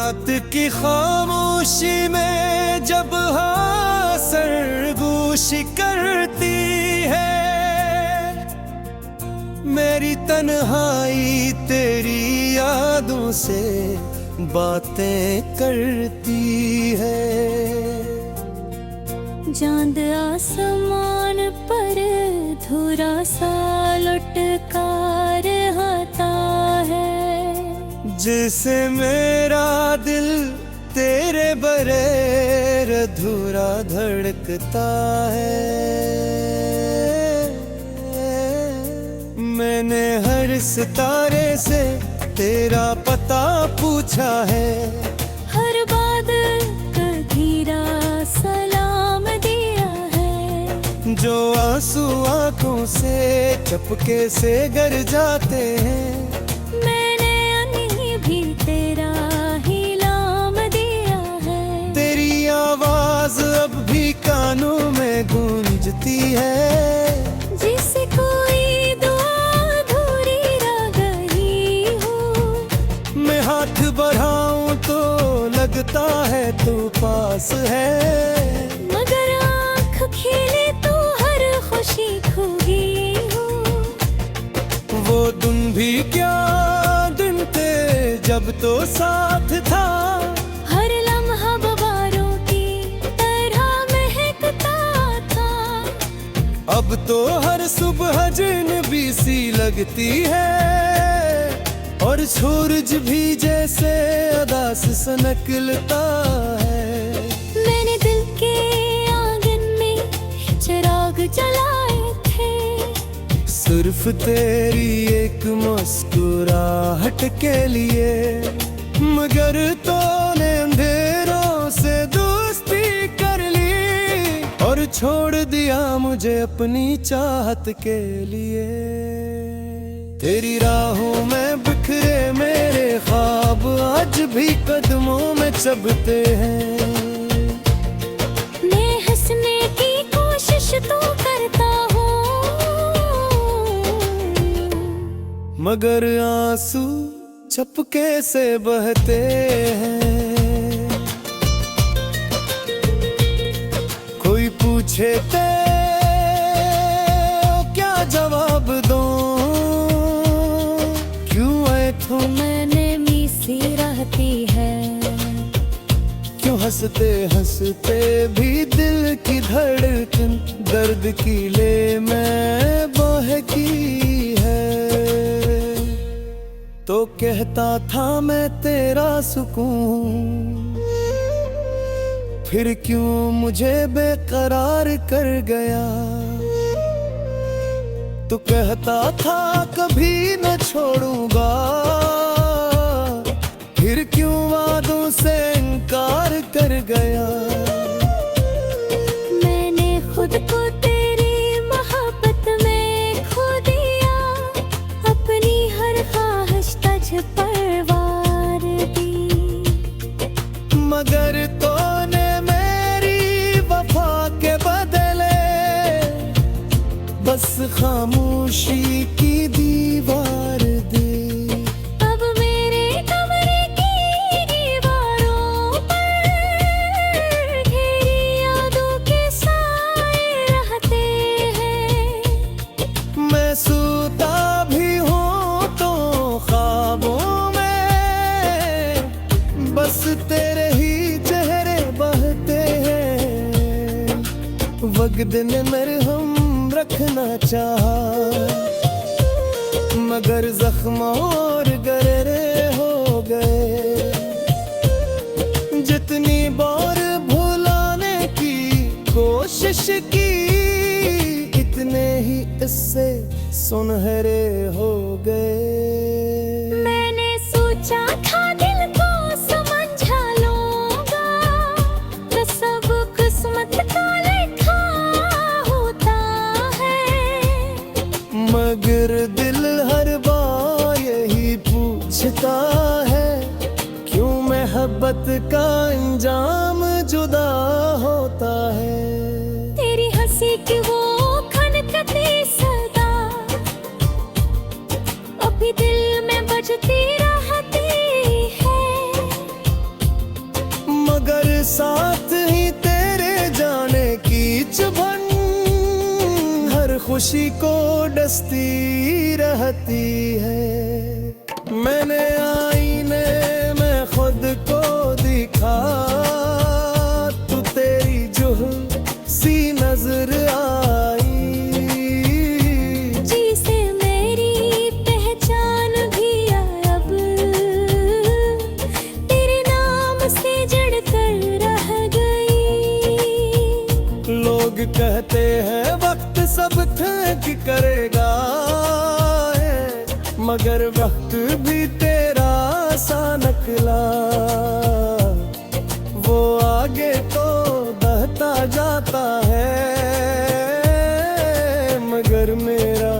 रात की खामोशी में जब हाँ सरगोशी करती है, मेरी तन्हाई तेरी यादों से बातें करती है। चांद आसमान पर धुरा सा लुटका रहता है, जिसे मेरा दिल तेरे बगैर अधूरा धड़कता है। मैंने हर सितारे से तेरा पता पूछा है, हर बादल का धीरा सलाम दिया है, जो आंसू आंखों से चपके से गर जाते हैं। मैंने अभी भी तेरा ही नाम दिया है, तेरी आवाज अब भी कानों में गूंजती है, जिसे कोई दुआ अधूरी रह गई हो। मैं हाथ बढ़ाऊं तो लगता है तू पास है, मगर आँख खिले तो हर खुशी खो गई हो। वो दिन भी क्या दिन थे जब तो साथ था, हर लम्हा बबारों की तरह महकता था। अब तो हर सुबह अजनबी सी लगती है, और सूरज भी जैसे अदास सा निकलता है। मैंने दिल के आंगन में चिराग जलाए थे, सिर्फ तेरी एक मुस्कुराहट के लिए, मगर तूने अंधेरों से दोस्ती कर ली, और छोड़ दिया मुझे अपनी चाहत के लिए। तेरी राहों में बिखरे मेरे ख्वाब आज भी कदमों में चबते हैं। मैं हंसने की कोशिश तो करता हूँ, मगर आंसू चपके से बहते हैं। कोई पूछे तो क्या जवाब दूं, क्यों आए तो मैंने मीसी रहती है, क्यों हंसते हंसते भी दिल की धड़कन दर्द की ले में बहकी है। तो कहता था मैं तेरा सुकून, फिर क्यों मुझे बेकरार कर गया। तो कहता था कभी न छोड़ूंगा, फिर क्यों वादों से इनकार कर गया। मैंने खुद को तेरी मोहब्बत में खो दिया, अपनी हर ख्वाहिश तुझ पर वार दी। मगर तूने मेरी वफा के बदले बस खामोशी की दीवार दी। अब मेरे कमरे की दीवारों पर घेरी यादों के साए रहते हैं। मैं सोता भी हूँ तो ख्वाबों में बस तेरे ही चेहरे बहते हैं। वक्त ने मरहम रखना चाहा, मगर जख्म और गहरे हो गए। जितनी बार भुलाने की कोशिश की, इतने ही इससे सुनहरे हो गए। मैंने सोचा था दिल को समझा लूंगा, तो सब किस्मत का लिखा होता है। मगर दिल हर बार यही पूछता है, क्यों मोहब्बत का अंजाम जुदा होता है। तेरी हंसी की वो खनकती सदा अभी दिल में बजती रहती है। खुशी को डसती रहती है। मैंने आईने में खुद को दिखा, तू तेरी जुल्म सी नजर आई। जिसे मेरी पहचान भी अब तेरे नाम से जड़ कर रह गई। लोग कहते हैं वक्त सब ठीक करेगा, मगर वक्त भी तेरा सा निकला। वो आगे तो बहता जाता है, मगर मेरा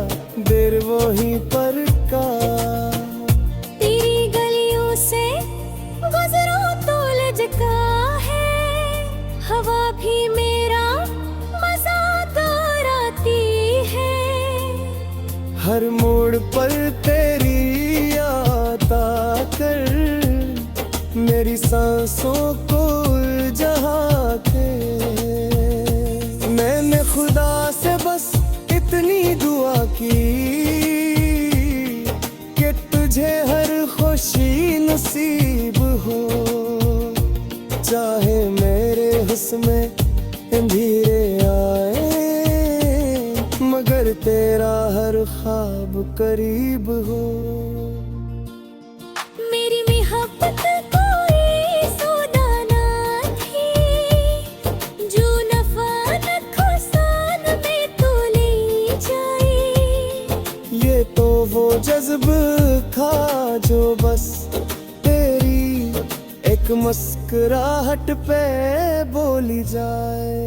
दिल वहीं पर का। तेरी गलियों से गुजरो तो लजका है, हवा भी मेरा मजाक उड़ाती है। हर मोड़ पर तेरी याद आकर मेरी सांसों को उलझा के। मैंने खुदा से बस इतनी दुआ की कि तुझे हर खुशी नसीब हो। चाहे मेरे हुस्न अंधेरे आए, मगर तेरा हर ख्वाब करीब हो। मेरी मोहब्बत कोई सौदा ना थी, जो नफा नुकसान में तो ले जाए। ये तो वो जज्ब था जो बस तेरी एक मुस्कुराहट पे बोली जाए।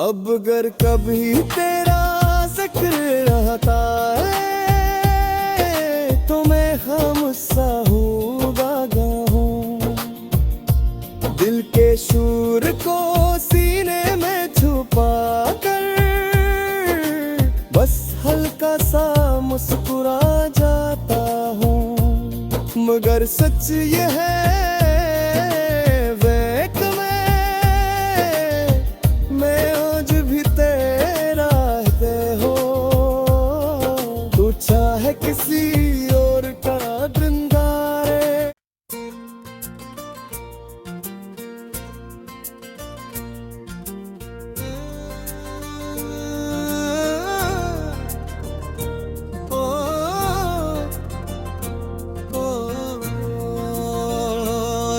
अब अगर कभी तेरा जिक्र रहता है, तो मैं खामोशा हूँ गागा हूँ। दिल के शूर को सीने में छुपा कर बस हल्का सा मुस्कुरा जाता हूँ। मगर सच ये है मैं आज भी तेरा हो। तू चाहे किसी और का वृंदारे।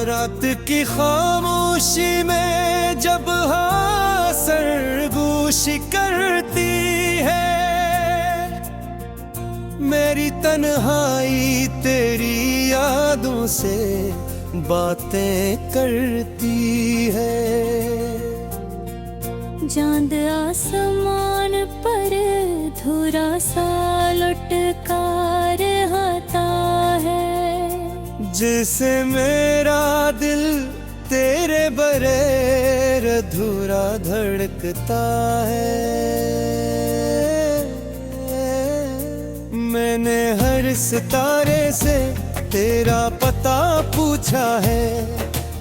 रात की खामोशी में जब हाँ सरगोशी करती है, मेरी तन्हाई तेरी यादों से बातें करती है। चांद आसमान पर धुरा सा लुटका रहता है। जिसे मेरा दिल तेरे बगैर अधूरा धड़कता है। मैंने हर सितारे से तेरा पता पूछा है,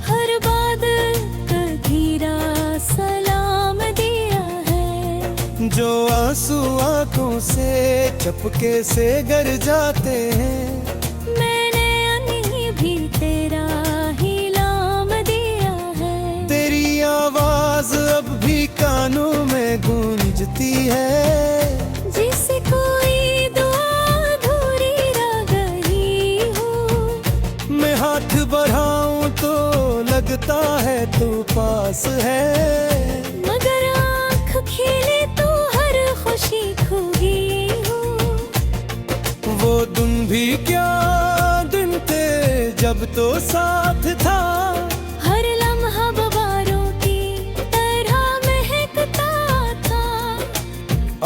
हर बादल का धीरा सलाम दिया है। जो आंसू आंखों से चपके से गर जाते हैं, भी तेरा ही नाम दिया है। तेरी आवाज अब भी कानों में गूंजती है। जिसे कोई दुआ अधूरी रह गई हो, मैं हाथ बढ़ाऊं तो लगता है तू पास है। मगर आँख खिले तो हर खुशी खो गई हो। वो दिन भी क्या दिन थे जब तो साथ था, हर लम्हा बबारों की तरह महकता था।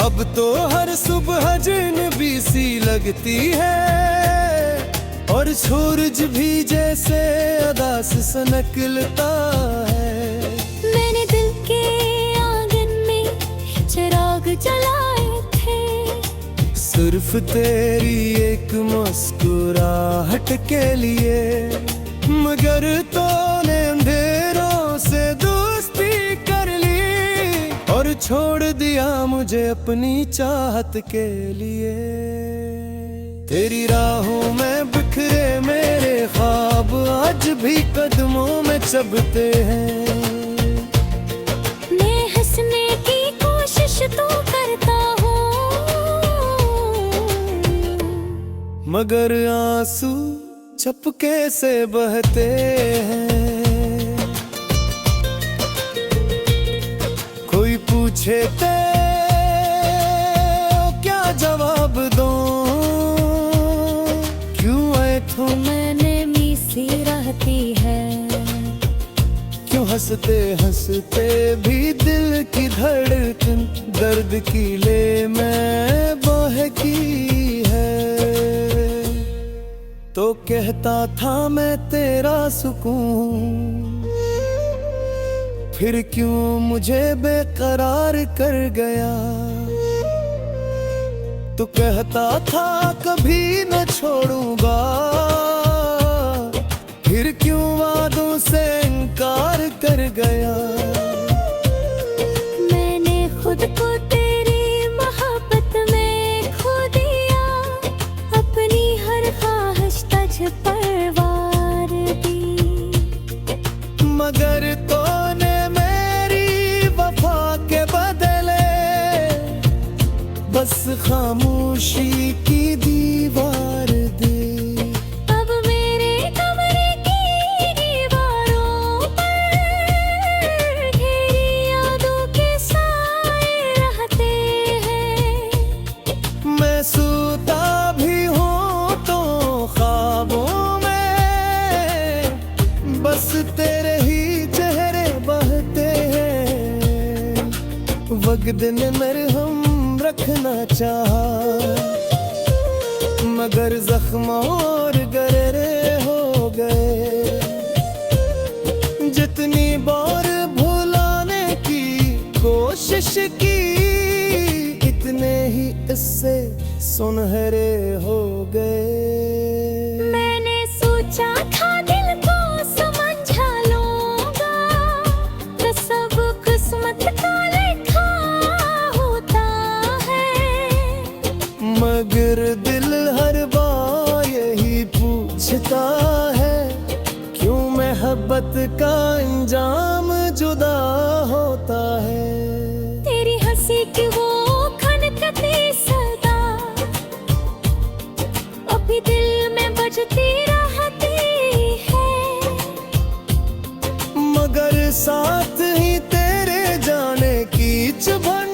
अब तो हर सुबह अजनबी सी लगती है, और सूरज भी जैसे अदास सा निकलता है। मैंने दिल के आंगन में चिराग जलाए थे, सिर्फ तेरी एक मुस्कुराहट के लिए। मगर तूने अंधेरों से दोस्ती कर ली, और छोड़ दिया मुझे अपनी चाहत के लिए। तेरी राहों में बिखरे मेरे ख्वाब आज भी कदमों में चबते हैं। मैं हंसने की कोशिश तो करता हूँ, मगर आंसू चपके से बहते हैं। कोई पूछे तो क्या जवाब दूं, क्यों है तो मैंने मीसी रहती है। क्यों हंसते हंसते भी दिल की धड़कन दर्द की ले मैं बहकी है। तो कहता था मैं तेरा सुकून, फिर क्यों मुझे बेकरार कर गया। तो कहता था कभी न छोड़ूंगा, फिर क्यों वादों से इनकार कर गया। मैंने खुद को तेरी मोहब्बत में खो दिया, अपनी हर ख्वाहिश तुझ पर वार दी। मगर तूने मेरी वफा के बदले बस खामोशी की दीवार दी। अब मेरे कमरे की दीवारों पर घेरी यादों के साए रहते हैं। मैं सूता भी हूँ तो ख्वाबों में बस तेरे ही चेहरे बहते हैं। वक्त ने मेरे हम रखना चाहा, मगर जख्म और गहरे हो गए। जितनी बार भुलाने की कोशिश की, इतने ही इससे सुनहरे हो गए। मैंने सोचा था दिल को समझा लूंगा, तो सब किस्मत का लिखा होता है। मगर दिल हर बार यही पूछता है, क्यों मोहब्बत का अंजाम जुदा होता है। तेरी हंसी की वो खनकती सदा अभी दिल में बजती रहती है। मगर साथ ही तेरे जाने की चुभन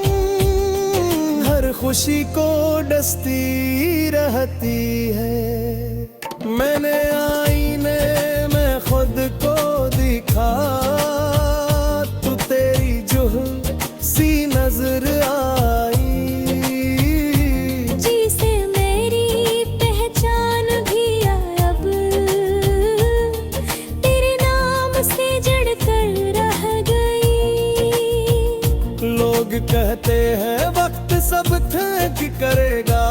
हर खुशी को डसती रहती है। मैंने आईने में खुद को दिखा, तू तेरी जुल्म सी नजर आई। जिसे मेरी पहचान भी अब तेरे नाम से जड़ कर रह गई। लोग कहते हैं वक्त सब ठीक करेगा,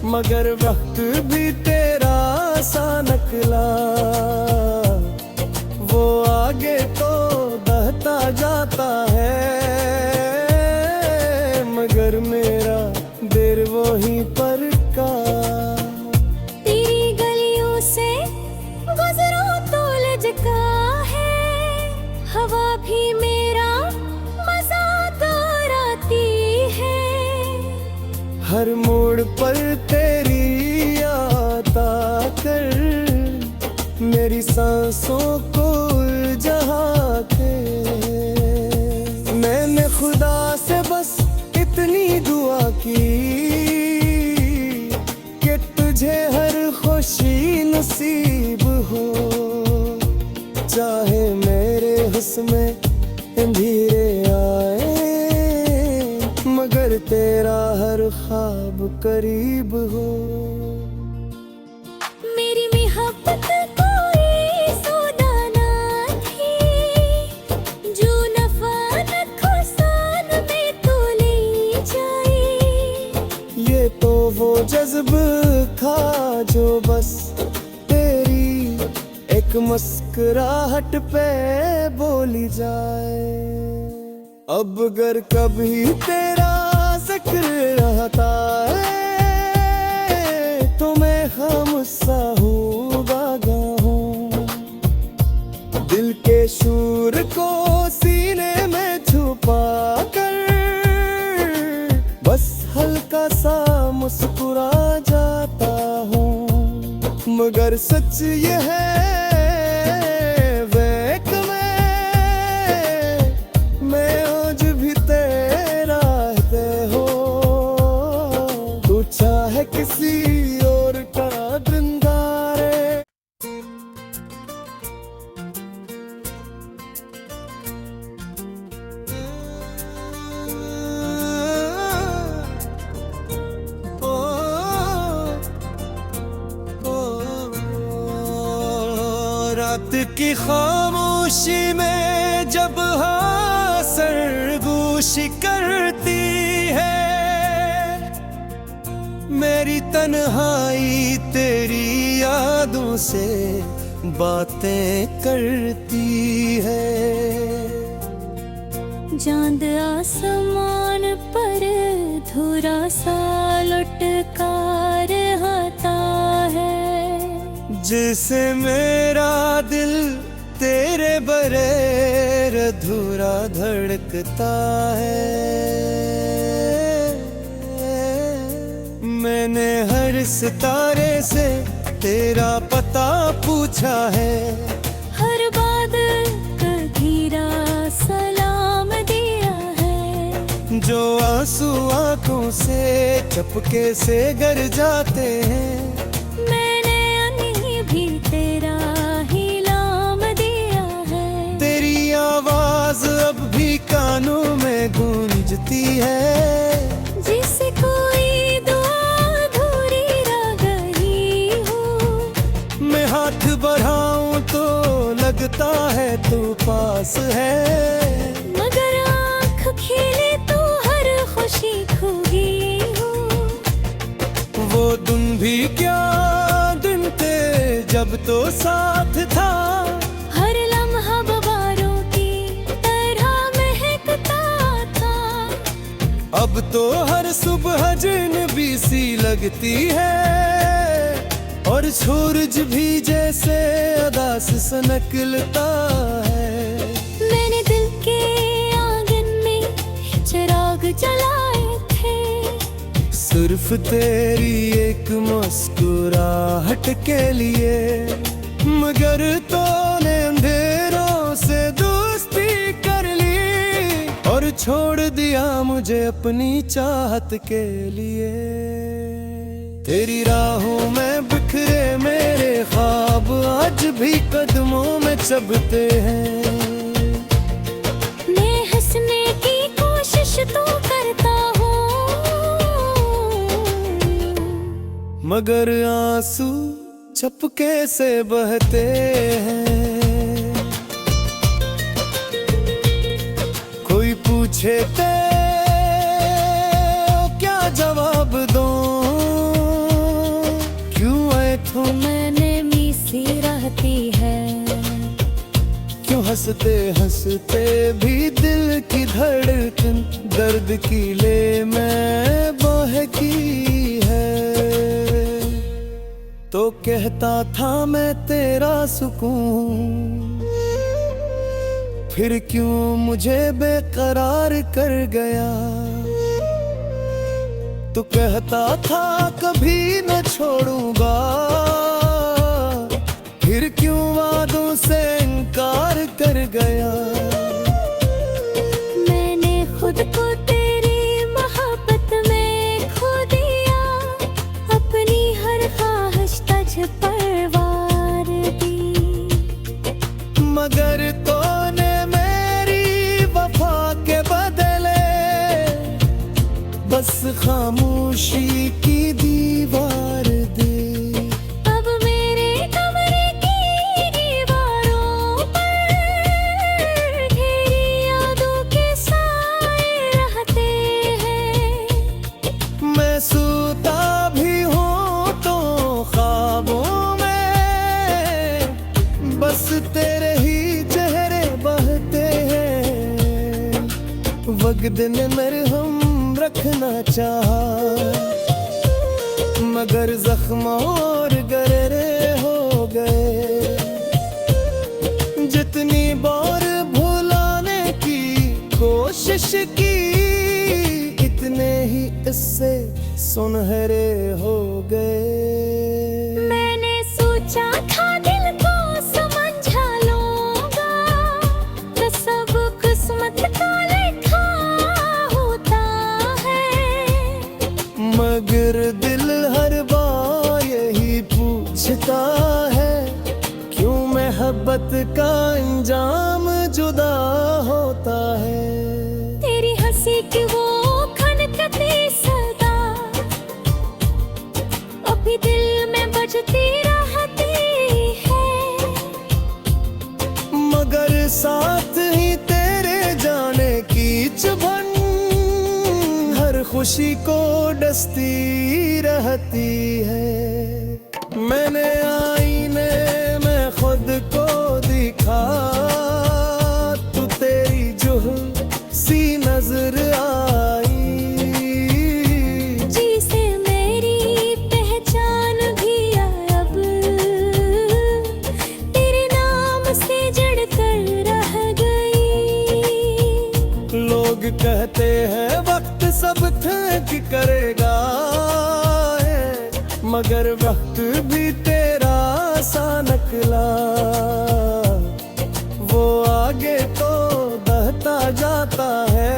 मगर वक्त भी तेरा सा नकला। वो आगे तो बहता जाता है, मगर मेरा देर वहीं पर का। तेरी गलियों से गुजरो तो लजका है, हवा भी मेरा मजाक उड़ाती है। हर मोड़ पर तेरी याद आकर मेरी सांसों को उलझा के। मैंने खुदा से बस इतनी दुआ की कि तुझे हर खुशी नसीब हो। चाहे मेरे हुस्न अंधेरे आए, मगर तेरा हर ख्वाब करीब हो। मेरी मोहब्बत कोई सौदा ना थी, जो नफा नुकसान में तो ले जाए। ये तो वो जज्ब था जो बस तेरी एक मुस्कुराहट पे बोली जाए। अब अगर कभी तेरा जिक्र आता है तो मैं खामोशा हूँ, बागा हूँ। दिल के शूर को सीने में छुपा कर बस हल्का सा मुस्कुरा जाता हूँ। मगर सच ये है वेक मैं आज भी तेरा है हो। तू चाहे किसी और का दृंदारे। रात की खामोशी में जब हाँ सरगोशी करती है, मेरी तन्हाई तेरी यादों से बातें करती है। चांद आसमान पर धुरा सा लुटका रहता है, जिसे मेरा दिल तेरे बगैर अधूरा धड़कता है। मैंने हर सितारे से तेरा पता पूछा है, हर बादल का धीरा सलाम दिया है। जो आंसू आंखों से चपके से गर जाते हैं, तेरा ही नाम दिया है। तेरी आवाज अब भी कानों में गूंजती है, जिसे कोई दुआ अधूरी रह गई हो। मैं हाथ बढ़ाऊं तो लगता है तू पास है, मगर आँख खिले तो हर खुशी खो गई हो। वो दिन भी क्या दिन थे जब तो साथ था, हर लम्हा बबारों की तरह महकता था। अब तो हर सुबह अजनबी सी लगती है, और सूरज भी जैसे अदास सा निकलता है। मैंने दिल के आंगन में चिराग जलाए थे, सिर्फ तेरी एक मुस्कुराहट के लिए। मगर तूने अंधेरों से दोस्ती कर ली, और छोड़ दिया मुझे अपनी चाहत के लिए। तेरी राहों में बिखरे मेरे ख्वाब आज भी कदमों में चबते हैं। मैं हंसने की कोशिश तो करता हूँ, मगर आंसू चपके से बहते हैं। कोई पूछे तो क्या जवाब दूं, क्यों आए तो मैंने मीसी रहती है। क्यों हंसते हंसते भी दिल की धड़कन दर्द की ले में बहकी है। तो कहता था मैं तेरा सुकून, फिर क्यों मुझे बेकरार कर गया। तो कहता था कभी न छोड़ूंगा, फिर क्यों वादों से इनकार कर गया। मैंने खुद को तेरी मोहब्बत में खो दिया, अपनी हर ख्वाहिश तुझ पर वार दी। मगर तूने मेरी वफा के बदले बस खामोशी की दीवार दी। अब मेरे कमरे की दीवारों पर घेरी यादों के साए रहते हैं। मैं सोता भी हूँ तो ख्वाबों में बस तेरे ही चेहरे बहते हैं। वक्त ने मेरे हम रखना चाहा, मगर जख्म और गहरे हो गए। जितनी बार भुलाने की कोशिश की, इतने ही इससे सुनहरे हो गए। मैंने सोचा था दिल को समझा लूंगा, तो सब किस्मत का लिखा होता है। मगर दिल हर बार यही पूछता है, क्यों मोहब्बत का अंजाम जुदा होता है। तेरी हंसी की वो खनकती सदा अभी दिल में बजती रहती है, मगर साथ ही तेरे जाने की चुभन हर खुशी को डसती रहती है। मैंने आईने में खुद को दिखा, तू तेरी जुल्म सी नजर आई। जिसे मेरी पहचान भी अब तेरे नाम से जड़ कर रह गई। लोग कहते हैं वक्त सब ठीक करेगा, मगर वक्त भी तेरा सा नकला। वो आगे तो बहता जाता है,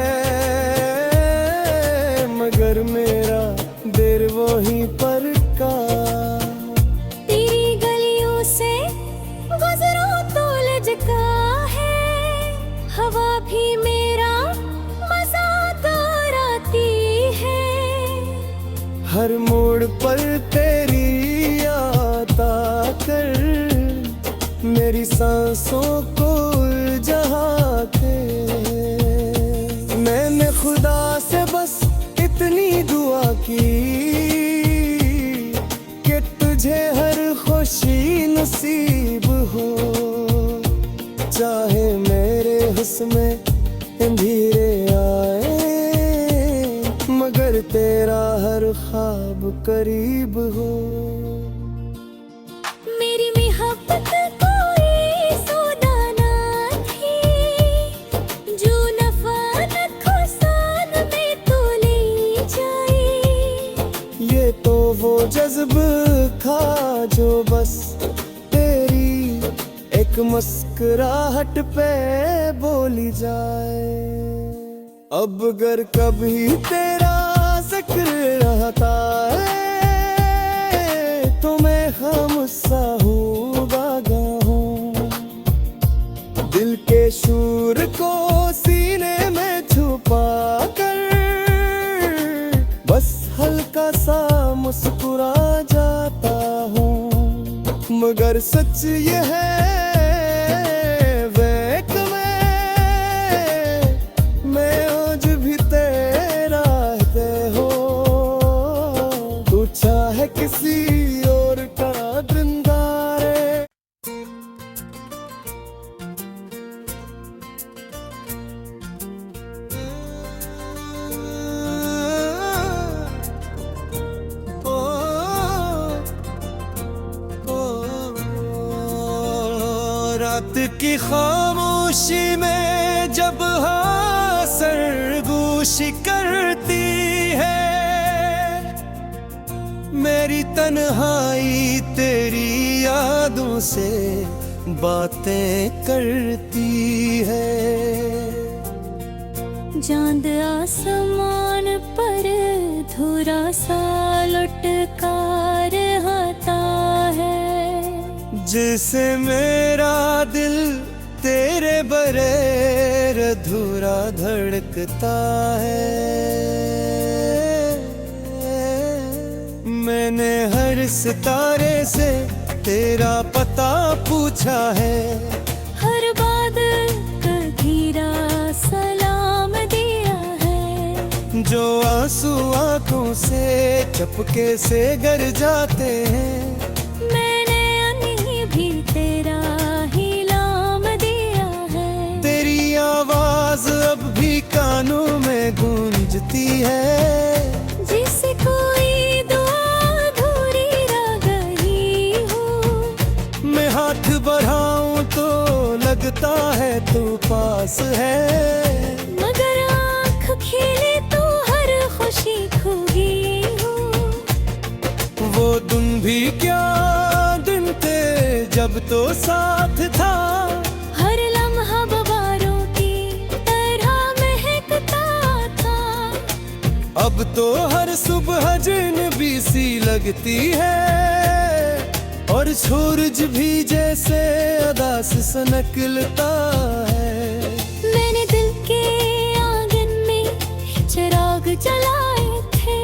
मगर मेरा देर वो ही पर का। तेरी गलियों से गुजरो तो लजका है, हवा भी मेरा मजाक उड़ाती है। हर मोड़ पर तेरी याद आकर मेरी सांसों को उलझा के। मैंने खुदा से बस इतनी दुआ की कि तुझे हर खुशी नसीब हो, चाहे मेरे हुस्न अंधेरे आए, मगर तेरा हर ख्वाब करीब हो। मेरी मोहब्बत कोई सौदा ना थी, जो नफा नुकसान में तो ले जाए। ये तो वो जज्ब था जो बस तेरी एक मुस्कुराहट पे बोली जाए। अब अगर कभी तेरा जिक्र रहता है, तो मैं खामोशा हूँ गागा हूँ। दिल के शूर को सीने में छुपा कर बस हल्का सा मुस्कुरा जाता हूँ। मगर सच ये है मैं आज भी तेरा हो, तू चाहे किसी और का दृंदारे। रात की खामोशी में जब हाँ सरगोशी करती है, मेरी तन्हाई तेरी यादों से बातें करती है। चांद आसमान पर धुरा सा लुटका रहता है, जिसे मेरा दिल तेरे बगैर अधूरा धड़कता है। मैंने हर सितारे से तेरा पता पूछा है, हर बादल का घिरा सलाम दिया है। जो आंसू आंखों से चपके से गर जाते हैं, तेरा ही नाम दिया है। तेरी आवाज अब भी कानों में हाथ बढ़ाऊं तो लगता है तू पास है, मगर आँख खिले तो हर खुशी खो गई हूँ। वो दिन भी क्या दिन थे जब तो साथ था, हर लम्हा बबारों की तरह महकता था। अब तो हर सुबह अजनबी सी लगती है, और सूरज भी जैसे अदा से सनकलता है। मैंने दिल के आंगन में चिराग जलाए थे,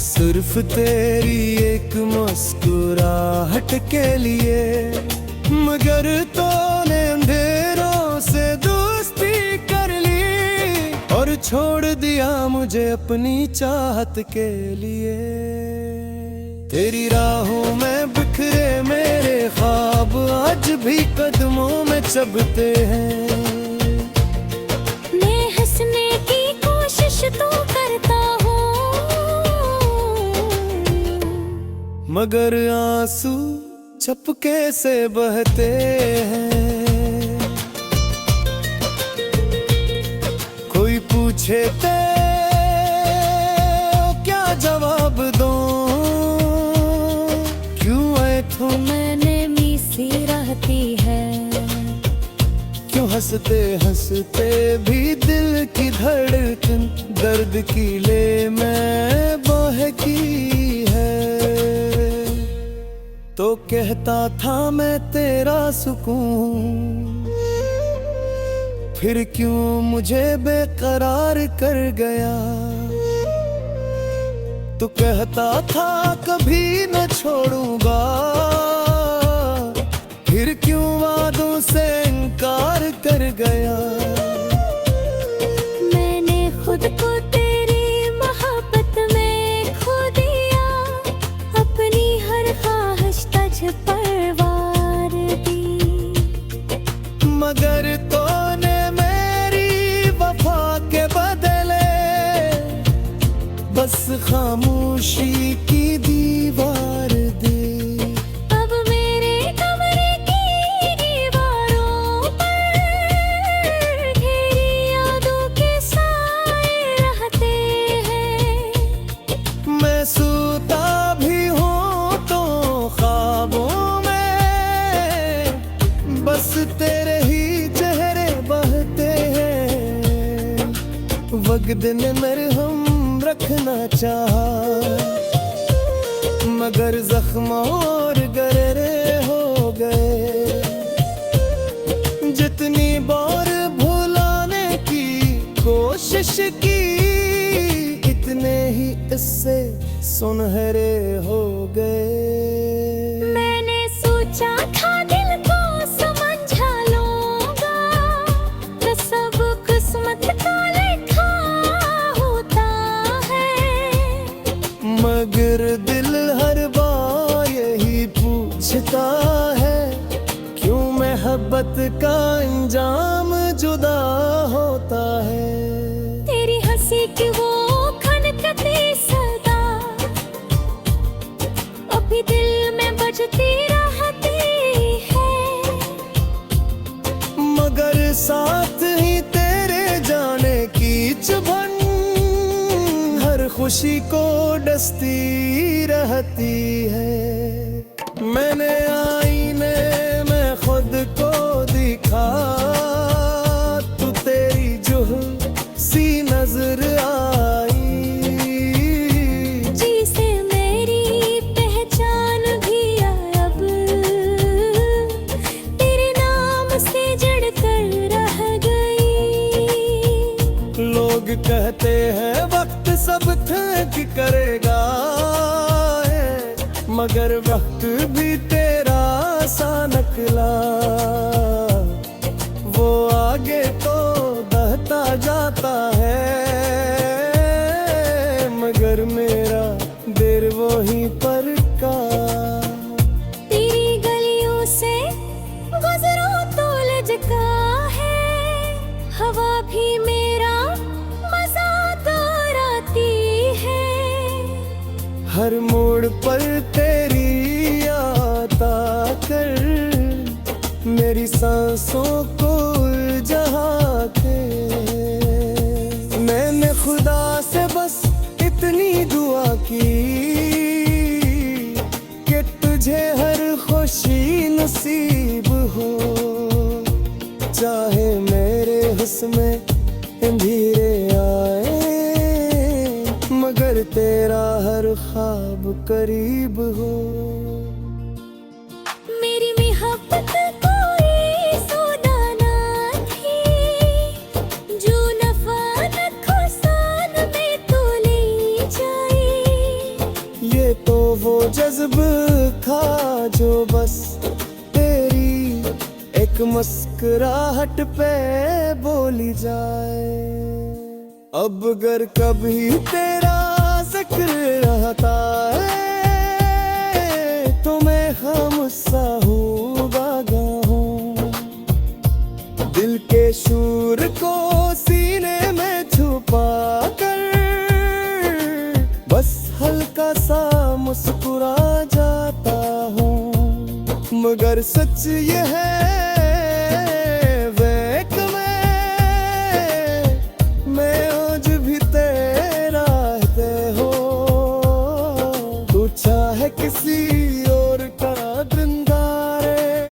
सिर्फ तेरी एक मुस्कुराहट के लिए, मगर तूने अंधेरों से दोस्ती कर ली, और छोड़ दिया मुझे अपनी चाहत के लिए। तेरी राहों में बिखरे मेरे ख्वाब आज भी कदमों में चबते हैं। मैं हंसने की कोशिश तो करता हूँ, मगर आंसू चपके से बहते हैं। कोई पूछे तो क्या जवाब दूं, तो मैंने मीसी रहती है। क्यों हंसते हंसते भी दिल की धड़कन दर्द की ले में बहकी है। तो कहता था मैं तेरा सुकून, फिर क्यों मुझे बेकरार कर गया। तो कहता था कभी न छोड़ूंगा, फिर क्यों वादों से इनकार कर गया। मैंने खुद को तेरी मोहब्बत में खो दिया, अपनी हर ख्वाहिश तुझ पर वार दी। मगर तूने मेरी वफा के बदले बस खामोशी की दीवार दी। अब मेरे कमरे की दीवारों पर घेरी यादों के साए रहते हैं। मैं सूता भी हूँ तो ख्वाबों में बस तेरे ही चेहरे बहते हैं। वक्त ने मेरे हम रखना चाहा, मगर जख्म और गहरे हो गए। जितनी बार भुलाने की कोशिश की, इतने ही इससे सुनहरे हो गए। मैंने सोचा था दिल को समझा लूंगा, तो सब किस्मत का लिखा होता है। मगर दिल हर बार यही पूछता है, क्यों मोहब्बत का अंजाम जुदा होता है। तेरी हंसी की वो खनकती सदा अभी दिल में बजती रहती है। मगर साथ ही तेरे जाने की चुभन हर खुशी को डसती रहती है। मैंने आईने में खुद को दिखा, तू तेरी जुल्म सी नजर आई। जिसे मेरी पहचान भी अब तेरे नाम से जड़ कर रह गई। लोग कहते हैं वक्त सब ठीक करेगा, मगर वक्त भी तेरा सा नकला। वो आगे तो बहता जाता है, मगर मेरा देर वो ही पर का। तेरी गलियों से गुजरो तो लजका है, हवा भी मेरा मजाक उड़ाती है। हर मोड़ पर तेरी याद आकर मेरी सांसों को उलझा के। मैंने खुदा से बस इतनी दुआ की कि तुझे हर खुशी नसीब हो, चाहे मेरे हुस्न अंधेरे आए मगर तेरा हर ख्वाब करीब हो। मेरी मोहब्बत कोई सौदा ना थी, जो नफा नुकसान में तो ले जाए। ये तो वो जज्ब था जो बस तेरी एक मुस्कुराहट पे बोली जाए। अब अगर कभी तेरा जिक्र रहता है तो मैं खामोशा हूँ, बागा हूँ। दिल के शूर को सीने में छुपा कर बस हल्का सा मुस्कुरा जाता हूँ। मगर सच ये है